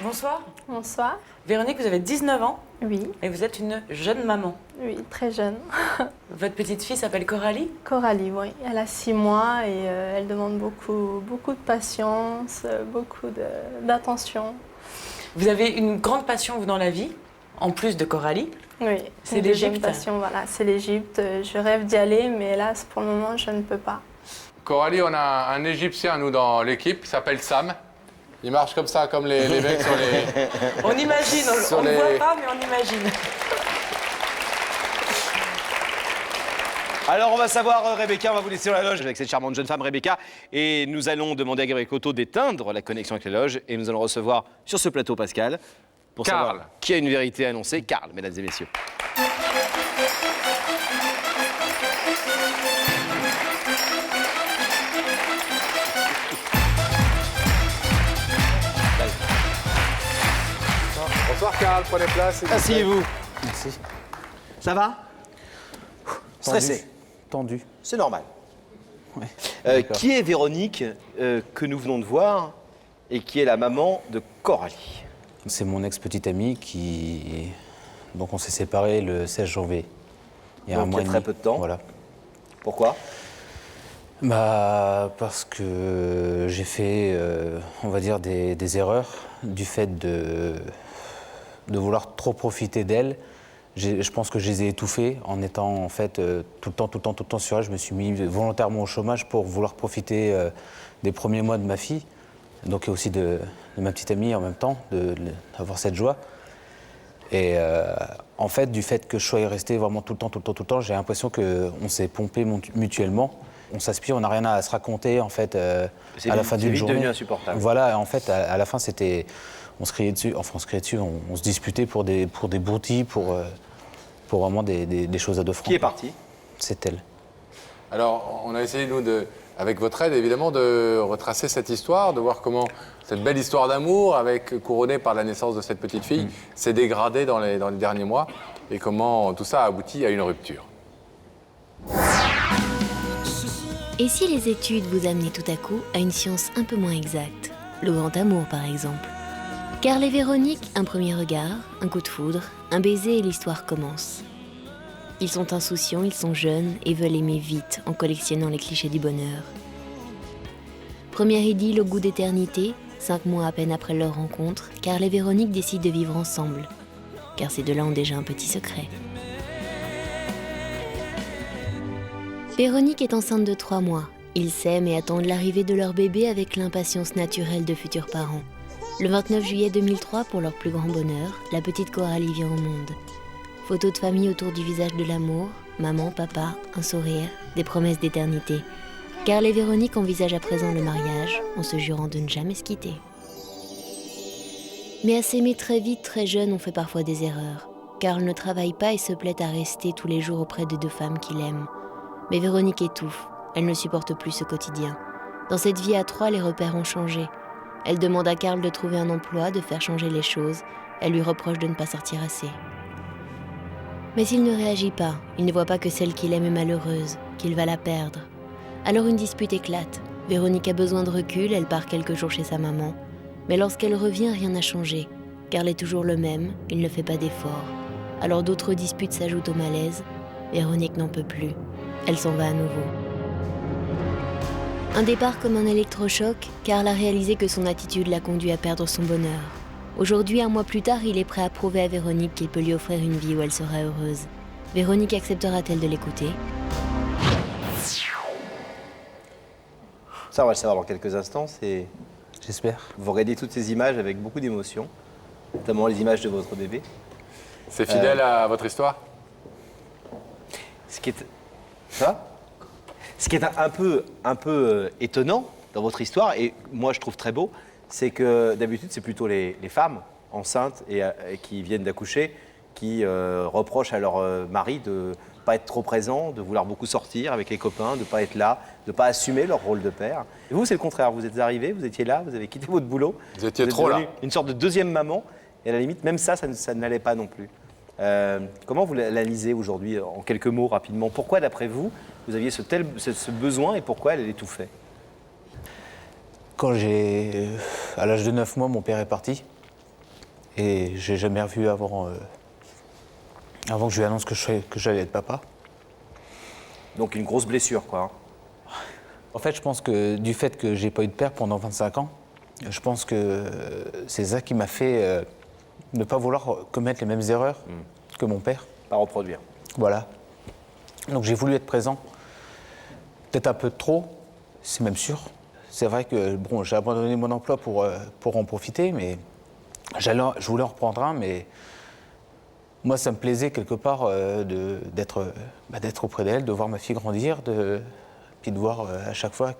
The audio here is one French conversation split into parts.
Bonsoir. Bonsoir. Véronique, vous avez 19 ans Oui, et vous êtes une jeune maman. oui, très jeune. Votre petite fille s'appelle Coralie. Coralie, oui. Elle a 6 mois et elle demande beaucoup de patience, d'attention. Vous avez une grande passion, vous, dans la vie, en plus de Coralie. Oui, C'est une deuxième l'Égypte. passion, voilà, c'est l'Égypte. Je rêve d'y aller, mais hélas, pour le moment, je ne peux pas. Coralie, on a un Égyptien, nous, dans l'équipe, qui s'appelle Sam. Il marche comme ça, comme les mecs sur les... On imagine, Sur on ne les- voit pas, mais on imagine. Alors on va savoir, Rebecca, on va vous laisser dans la loge avec cette charmante jeune femme, Rebecca. Et nous allons demander à Gabriel Coteau d'éteindre la connexion avec les loges. Et nous allons recevoir sur ce plateau Pascal, pour Karl. savoir qui a une vérité à annoncer. Karl, mesdames et messieurs. Bonsoir, Karl, prenez place. s'il vous plaît. Asseyez-vous. Merci. Ça va Stressé. Tendu. C'est normal. Ouais, d'accord. Qui est Véronique, que nous venons de voir, et qui est la maman de Coralie? C'est mon ex-petite amie qui... Donc on s'est séparés le 16 janvier. Il y a Donc, un mois il y a et très demi. peu de temps. Voilà. Pourquoi? Bah, parce que j'ai fait, on va dire, des erreurs du fait de vouloir trop profiter d'elle. Je pense que je les ai étouffées en étant en fait tout le temps sur elle. Je me suis mis volontairement au chômage pour vouloir profiter des premiers mois de ma fille, donc et aussi de ma petite amie en même temps, d'avoir cette joie. Et en fait, du fait que je sois resté vraiment tout le temps, j'ai l'impression qu'on s'est pompé mutuellement. On s'aspire, on n'a rien à se raconter en fait C'est à la vite- fin c'est d'une vite journée. devenu insupportable. Voilà, en fait, à la fin, c'était, on se criait dessus, on se disputait pour des broutilles, pour vraiment des choses à deux francs. Qui est parti? C'est elle. Alors, on a essayé, nous, avec votre aide, évidemment, de retracer cette histoire, de voir comment cette belle histoire d'amour, couronnée par la naissance de cette petite fille, s'est dégradée dans les derniers mois, et comment tout ça a abouti à une rupture. Et si les études vous amenaient tout à coup à une science un peu moins exacte, le grand amour par exemple? Karl et Véronique, un premier regard, un coup de foudre, un baiser et l'histoire commence. Ils sont insouciants, ils sont jeunes et veulent aimer vite en collectionnant les clichés du bonheur. Première idylle au goût d'éternité, 5 mois à peine après leur rencontre, Karl et Véronique décident de vivre ensemble. Car ces deux-là ont déjà un petit secret. Véronique est enceinte de 3 mois. Ils s'aiment et attendent l'arrivée de leur bébé avec l'impatience naturelle de futurs parents. Le 29 juillet 2003, pour leur plus grand bonheur, la petite Coralie vient au monde. Photos de famille autour du visage de l'amour, maman, papa, un sourire, des promesses d'éternité. Karl et Véronique envisagent à présent le mariage, en se jurant de ne jamais se quitter. Mais à s'aimer très vite, très jeune, on fait parfois des erreurs. Karl ne travaille pas et se plaît à rester tous les jours auprès de 2 femmes qu'il aime. Mais Véronique étouffe, elle ne supporte plus ce quotidien. Dans cette vie à 3, les repères ont changé. Elle demande à Karl de trouver un emploi, de faire changer les choses. Elle lui reproche de ne pas sortir assez. Mais il ne réagit pas, il ne voit pas que celle qu'il aime est malheureuse, qu'il va la perdre. Alors une dispute éclate. Véronique a besoin de recul, elle part quelques jours chez sa maman. Mais lorsqu'elle revient, rien n'a changé. Karl est toujours le même, il ne fait pas d'efforts. Alors d'autres disputes s'ajoutent au malaise. Véronique n'en peut plus. Elle s'en va à nouveau. Un départ comme un électrochoc, Karl a réalisé que son attitude l'a conduit à perdre son bonheur. Aujourd'hui, 1 mois plus tard, il est prêt à prouver à Véronique qu'il peut lui offrir une vie où elle sera heureuse. Véronique acceptera-t-elle de l'écouter? Ça, on va le savoir dans quelques instants. J'espère. Vous regardez toutes ces images avec beaucoup d'émotion, notamment les images de votre bébé. C'est fidèle à votre histoire? Ce qui est... Ça va? Ce qui est un peu étonnant dans votre histoire, et moi je trouve très beau, c'est que d'habitude c'est plutôt les femmes enceintes et qui viennent d'accoucher qui reprochent à leur mari de ne pas être trop présent, de vouloir beaucoup sortir avec les copains, de ne pas être là, de ne pas assumer leur rôle de père. Et vous, c'est le contraire. Vous êtes arrivé, vous étiez là, vous avez quitté votre boulot. Vous étiez êtes trop là. devenu une sorte de deuxième maman. Et à la limite, même ça n'allait pas non plus. Comment vous l'analysez aujourd'hui, en quelques mots, rapidement? Pourquoi, d'après vous, vous aviez ce besoin et pourquoi elle étouffait? À l'âge de 9 mois, mon père est parti. Et j'ai jamais revu avant que je lui annonce que j'allais être papa. Donc une grosse blessure, quoi. En fait, je pense que du fait que j'ai pas eu de père pendant 25 ans, je pense que c'est ça qui m'a fait ne pas vouloir commettre les mêmes erreurs que mon père. Pas reproduire. Voilà. Donc j'ai voulu être présent. Peut-être un peu trop, c'est même sûr. C'est vrai que bon, j'ai abandonné mon emploi pour en profiter, mais je voulais en reprendre un, mais moi, ça me plaisait quelque part d'être auprès d'elle, de voir ma fille grandir, puis de voir à chaque fois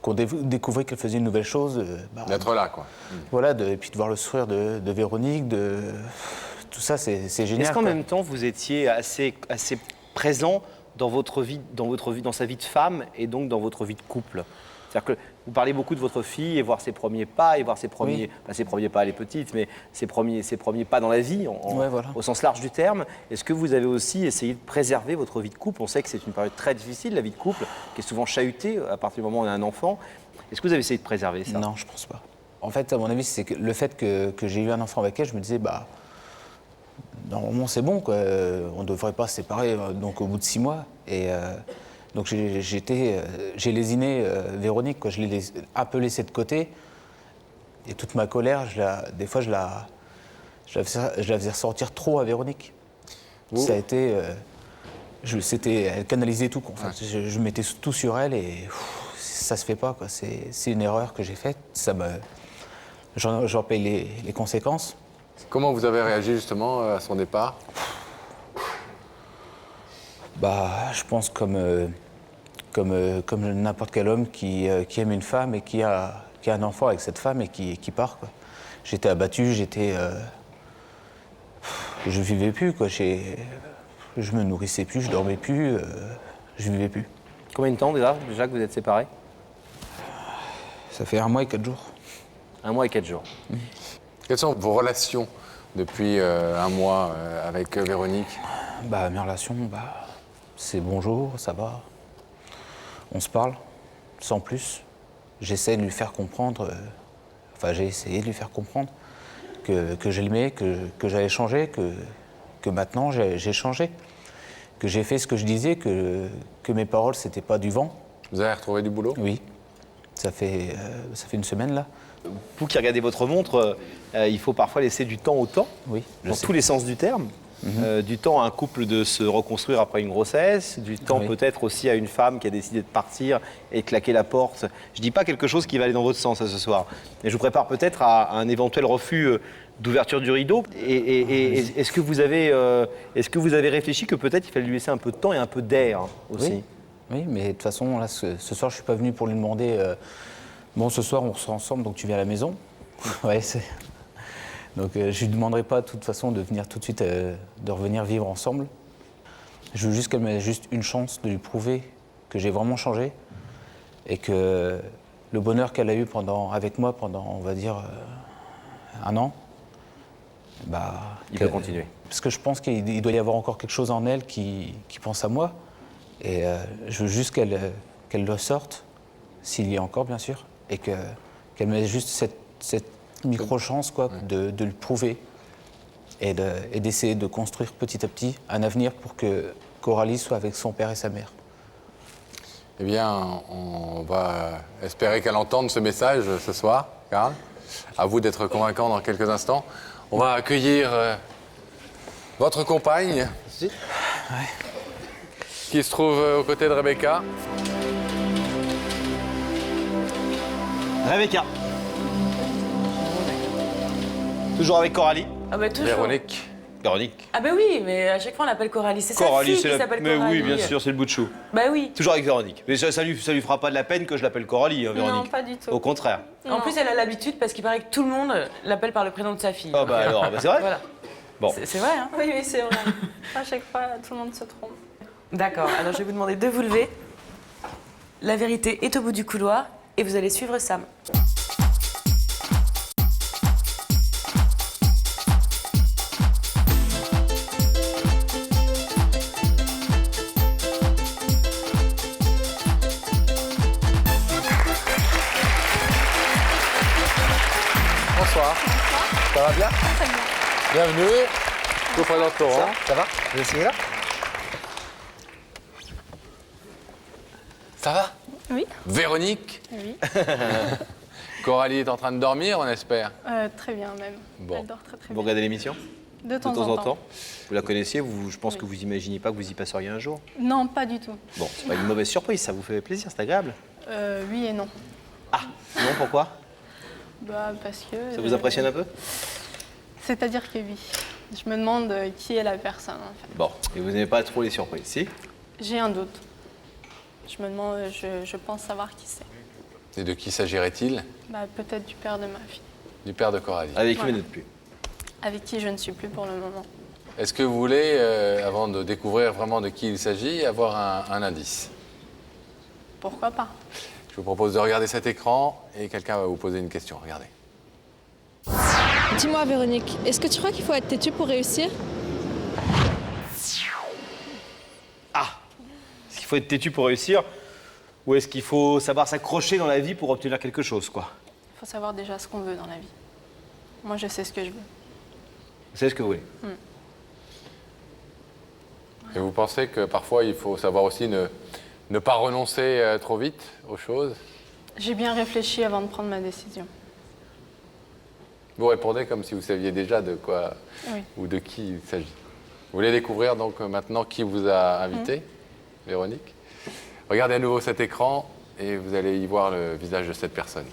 qu'on découvrait qu'elle faisait une nouvelle chose. D'être là, quoi. Voilà, et puis de voir le sourire de Véronique, tout ça, c'est génial. Est-ce qu'en quoi. même temps, vous étiez assez présent dans votre vie, dans sa vie de femme et donc dans votre vie de couple? C'est-à-dire que vous parlez beaucoup de votre fille et voir ses premiers pas, et voir ses premiers, Oui. pas ses premiers pas, elle est petite, mais ses premiers pas dans la vie, Ouais, voilà. au sens large du terme. Est-ce que vous avez aussi essayé de préserver votre vie de couple? On sait que c'est une période très difficile, la vie de couple, qui est souvent chahutée à partir du moment où on a un enfant. Est-ce que vous avez essayé de préserver ça? Non, je pense pas. En fait, à mon avis, c'est que le fait que j'ai eu un enfant avec elle, je me disais, normalement, c'est bon, quoi. On ne devrait pas se séparer donc, au bout de 6 mois. Et donc, j'ai lésiné Véronique, quoi. Je l'ai un peu laissée de côté. Et toute ma colère, des fois, je la faisais ressortir trop à Véronique. Ça a été... elle canalisait tout, quoi. En fait. Je mettais tout sur elle et ça se fait pas, quoi. C'est une erreur que j'ai faite. J'en paye les conséquences. Comment vous avez réagi justement à son départ? Je pense comme n'importe quel homme qui aime une femme et qui a un enfant avec cette femme et qui part, quoi. J'étais abattu, je vivais plus, quoi. Je me nourrissais plus, je dormais plus, je vivais plus. Combien de temps déjà que vous êtes séparés? Ça fait 1 mois et 4 jours. 1 mois et 4 jours. Quelles sont vos relations depuis 1 mois avec Véronique? Mes relations, c'est bonjour, ça va. On se parle, sans plus. J'essaie de lui faire comprendre, j'ai essayé de lui faire comprendre que je l'aimais, que j'allais changer, que maintenant j'ai changé, que j'ai fait ce que je disais, que mes paroles, c'était pas du vent. Vous avez retrouvé du boulot? Oui, ça fait 1 semaine là. Vous qui regardez votre montre, il faut parfois laisser du temps au temps, Oui, je dans sais. tous les sens du terme. Du temps à un couple de se reconstruire après une grossesse, du temps Oui. peut-être aussi à une femme qui a décidé de partir et de claquer la porte. Je ne dis pas quelque chose qui va aller dans votre sens ce soir, mais je vous prépare peut-être à un éventuel refus d'ouverture du rideau. Et est-ce que vous avez réfléchi que peut-être il fallait lui laisser un peu de temps et un peu d'air aussi? Oui, mais de toute façon, là, ce soir, je suis pas venu pour lui demander ce soir, on sera ensemble, donc tu viens à la maison. Ouais, donc, je lui demanderai pas, de toute façon, de venir tout de suite, de revenir vivre ensemble. Je veux juste qu'elle m'ait juste une chance de lui prouver que j'ai vraiment changé et que le bonheur qu'elle a eu avec moi pendant, on va dire, 1 an, Il peut continuer. Parce que je pense qu'il doit y avoir encore quelque chose en elle qui pense à moi. Et je veux juste qu'elle le sorte, s'il y a encore, bien sûr, et qu'elle me laisse juste cette micro-chance, quoi, de le prouver et d'essayer de construire petit à petit un avenir pour que Coralie soit avec son père et sa mère. Eh bien, on va espérer qu'elle entende ce message ce soir, Karl. À vous d'être convaincant dans quelques instants. On va accueillir votre compagne, qui se trouve aux côtés de Rebecca. Rebecca. Toujours avec Coralie. Toujours. Véronique. Véronique. Oui, mais à chaque fois on l'appelle Coralie. C'est sa Coralie, fille qui s'appelle mais Coralie. oui, bien sûr, c'est le bout de chou. Oui. Toujours avec Véronique. Mais ça lui fera pas de la peine que je l'appelle Coralie, hein, Véronique. Non, pas du tout. Au contraire. En plus, elle a l'habitude parce qu'il paraît que tout le monde l'appelle par le prénom de sa fille. Ah alors, c'est vrai. Voilà. Bon. C'est vrai, hein? Oui, c'est vrai. À chaque fois, tout le monde se trompe. D'accord, alors je vais vous demander de vous lever. La vérité est au bout du couloir et vous allez suivre Sam. Bonsoir. Ça va bien? Bienvenue. Je vous présente Laurent. Ça va? Vous essayez là? Ça va? Oui. Véronique? Oui. Coralie est en train de dormir, on espère. Très bien même. Bon. Elle dort très Vous bien. regardez l'émission? De De temps en temps. Vous la connaissiez, je pense Oui. que vous imaginez pas que vous y passeriez un jour. Non, pas du tout. Bon, c'est pas une mauvaise surprise, ça vous fait plaisir, c'est agréable. Oui et non. Ah, non, pourquoi? Bah, parce que... Ça vous impressionne un peu? C'est-à-dire que oui. Je me demande qui est la personne en fait. Bon, et vous n'aimez pas trop les surprises, si? J'ai un doute. Je me demande, je pense savoir qui c'est. Et de qui s'agirait-il? Bah, peut-être du père de ma fille. Du père de Coralie. Avec qui Voilà. vous n'êtes plus? Avec qui je ne suis plus pour le moment. Est-ce que vous voulez, avant de découvrir vraiment de qui il s'agit, avoir un indice? Pourquoi pas? Je vous propose de regarder cet écran et quelqu'un va vous poser une question. Regardez. Dis-moi Véronique, est-ce que tu crois qu'il faut être têtu pour réussir? Est-ce qu'il faut être têtu pour réussir? Ou est-ce qu'il faut savoir s'accrocher dans la vie pour obtenir quelque chose, quoi? Il faut savoir déjà ce qu'on veut dans la vie. Moi, je sais ce que je veux. Vous savez ce que vous voulez? Et vous pensez que parfois il faut savoir aussi ne pas renoncer trop vite aux choses? J'ai bien réfléchi avant de prendre ma décision. Vous répondez comme si vous saviez déjà de quoi Oui. ou de qui il s'agit. Vous voulez découvrir donc maintenant qui vous a invité, Véronique? Regardez à nouveau cet écran et vous allez y voir le visage de cette personne.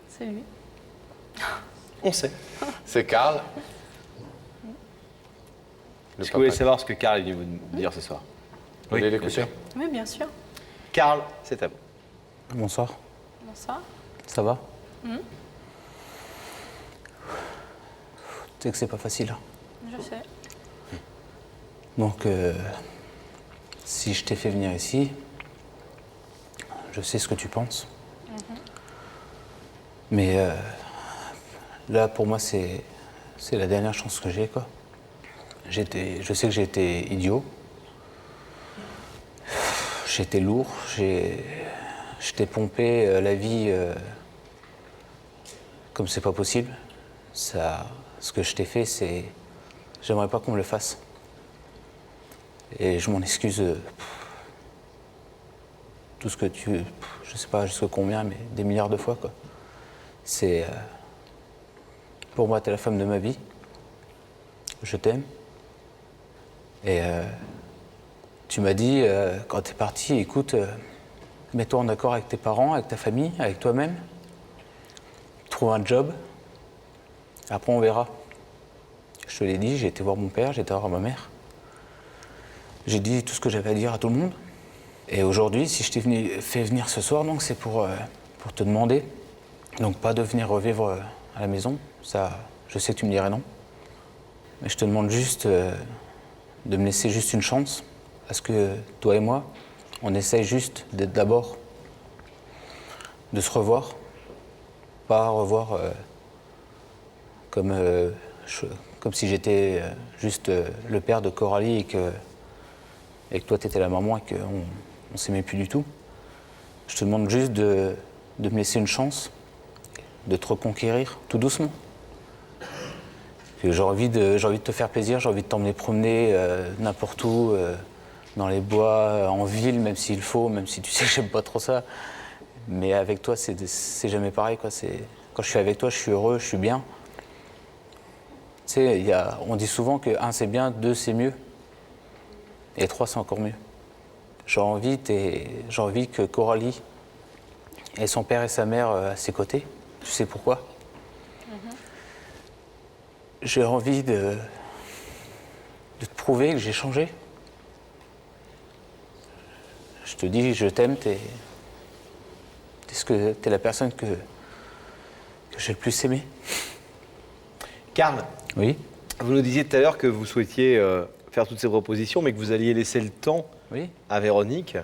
C'est lui. On sait. C'est Karl. Le Est-ce que vous voulez papa. savoir ce que Karl est venu vous dire ce soir? Vous voulez bien l'écouter? sûr. Oui, bien sûr. Karl, c'est à vous. Bonsoir, Bonsoir. ça va? Tu sais que c'est pas facile. Je sais. Donc, si je t'ai fait venir ici, je sais ce que tu penses. Mais là, pour moi, c'est la dernière chance que j'ai, quoi. Je sais que j'ai été idiot. J'ai été lourd. Je t'ai pompé la vie comme c'est pas possible. Ce que je t'ai fait, c'est... J'aimerais pas qu'on me le fasse. Et je m'en excuse tout ce que tu... Je sais pas jusqu'à combien, mais des milliards de fois, quoi. C'est... pour moi, t'es la femme de ma vie. Je t'aime. Et tu m'as dit, quand t'es parti, écoute, mets-toi en accord avec tes parents, avec ta famille, avec toi-même. Trouve un job. Après, on verra. Je te l'ai dit, j'ai été voir mon père, j'ai été voir ma mère. J'ai dit tout ce que j'avais à dire à tout le monde. Et aujourd'hui, si je t'ai fait venir ce soir, donc c'est pour te demander, donc pas de venir revivre à la maison, ça, je sais que tu me dirais non. Mais je te demande juste de me laisser juste une chance, parce que toi et moi, on essaye juste d'être d'abord, de se revoir, pas revoir comme si j'étais juste le père de Coralie et que toi t'étais la maman et qu'on ne s'aimait plus du tout. Je te demande juste de me laisser une chance, de te reconquérir tout doucement. J'ai envie de te faire plaisir, j'ai envie de t'emmener promener n'importe où, dans les bois, en ville, même s'il faut, même si tu sais que j'aime pas trop ça. Mais avec toi, c'est jamais pareil, quoi. Quand je suis avec toi, je suis heureux, je suis bien. Tu sais, on dit souvent que 1 c'est bien, 2 c'est mieux, et 3 c'est encore mieux. J'ai envie que Coralie ait son père et sa mère à ses côtés. Tu sais pourquoi? J'ai envie de te prouver que j'ai changé. Je te dis, je t'aime, t'es la personne que j'ai le plus aimé. Karl, Oui, vous nous disiez tout à l'heure que vous souhaitiez faire toutes ces propositions, mais que vous alliez laisser le temps oui. à Véronique.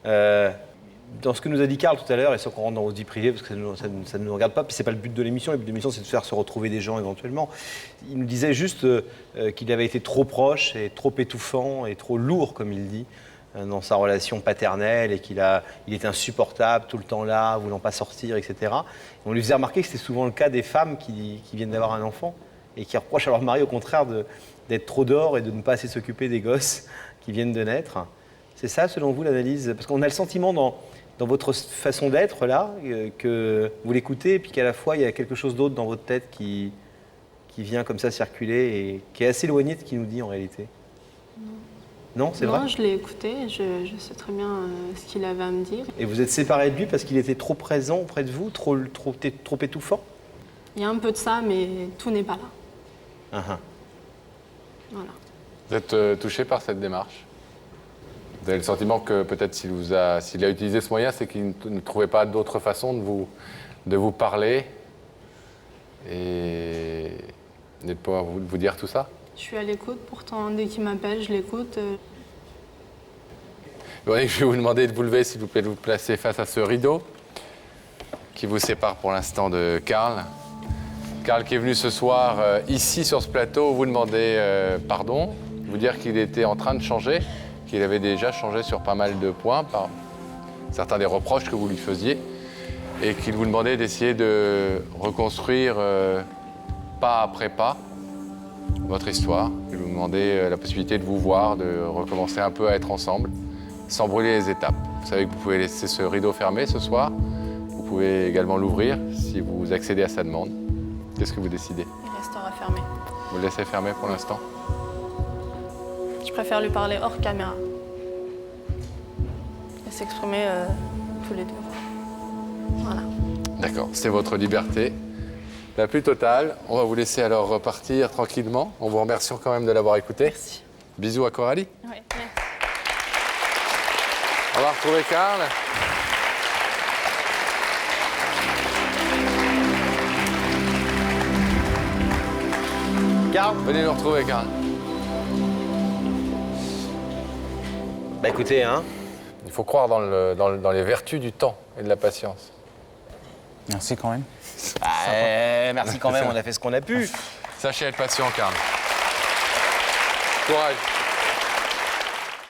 Dans ce que nous a dit Karl tout à l'heure, et sans qu'on rentre dans vos vies privées, parce que ça ne nous regarde pas, puis c'est pas le but de l'émission. Le but de l'émission, c'est de faire se retrouver des gens éventuellement. Il nous disait juste qu'il avait été trop proche et trop étouffant et trop lourd, comme il dit, dans sa relation paternelle et il est insupportable, tout le temps là, voulant pas sortir, etc. On lui faisait remarquer que c'était souvent le cas des femmes qui viennent d'avoir un enfant et qui reprochent à leur mari au contraire d'être trop dehors et de ne pas assez s'occuper des gosses qui viennent de naître. C'est ça, selon vous, l'analyse? Parce qu'on a le sentiment dans votre façon d'être, là, que vous l'écoutez et puis qu'à la fois, il y a quelque chose d'autre dans votre tête qui vient comme ça circuler et qui est assez éloigné de ce qu'il nous dit en réalité. Non, c'est vrai? Non, je l'ai écouté, je sais très bien ce qu'il avait à me dire. Et vous êtes séparés de lui parce qu'il était trop présent auprès de vous, trop étouffant? Il y a un peu de ça, mais tout n'est pas là. Voilà. Vous êtes touché par cette démarche? Vous avez le sentiment que peut-être s'il a utilisé ce moyen, c'est qu'il ne trouvait pas d'autre façon de vous parler et de pouvoir vous dire tout ça? Je suis à l'écoute, pourtant, dès qu'il m'appelle, je l'écoute. Je vais vous demander de vous lever, s'il vous plaît, de vous placer face à ce rideau qui vous sépare pour l'instant de Karl. Karl qui est venu ce soir ici sur ce plateau vous demander pardon, vous dire qu'il était en train de changer, qu'il avait déjà changé sur pas mal de points par certains des reproches que vous lui faisiez et qu'il vous demandait d'essayer de reconstruire pas après pas votre histoire. Il vous demandait la possibilité de vous voir, de recommencer un peu à être ensemble, sans brûler les étapes. Vous savez que vous pouvez laisser ce rideau fermé ce soir. Vous pouvez également l'ouvrir si vous accédez à sa demande. Qu'est-ce que vous décidez? Il restera fermé. Vous le laissez fermé pour l'instant? Je préfère lui parler hors caméra. Et s'exprimer tous les deux. Voilà. D'accord, c'est votre liberté la plus totale. On va vous laisser alors repartir tranquillement. On vous remercie quand même de l'avoir écouté. Merci. Bisous à Coralie. Oui, merci. On va retrouver Karl. Karl? Venez nous retrouver, Karl. Bah écoutez, Il faut croire dans les vertus du temps et de la patience. Merci quand même. Merci quand même, on a fait ce qu'on a pu. Sachez être patient, Karl. Courage.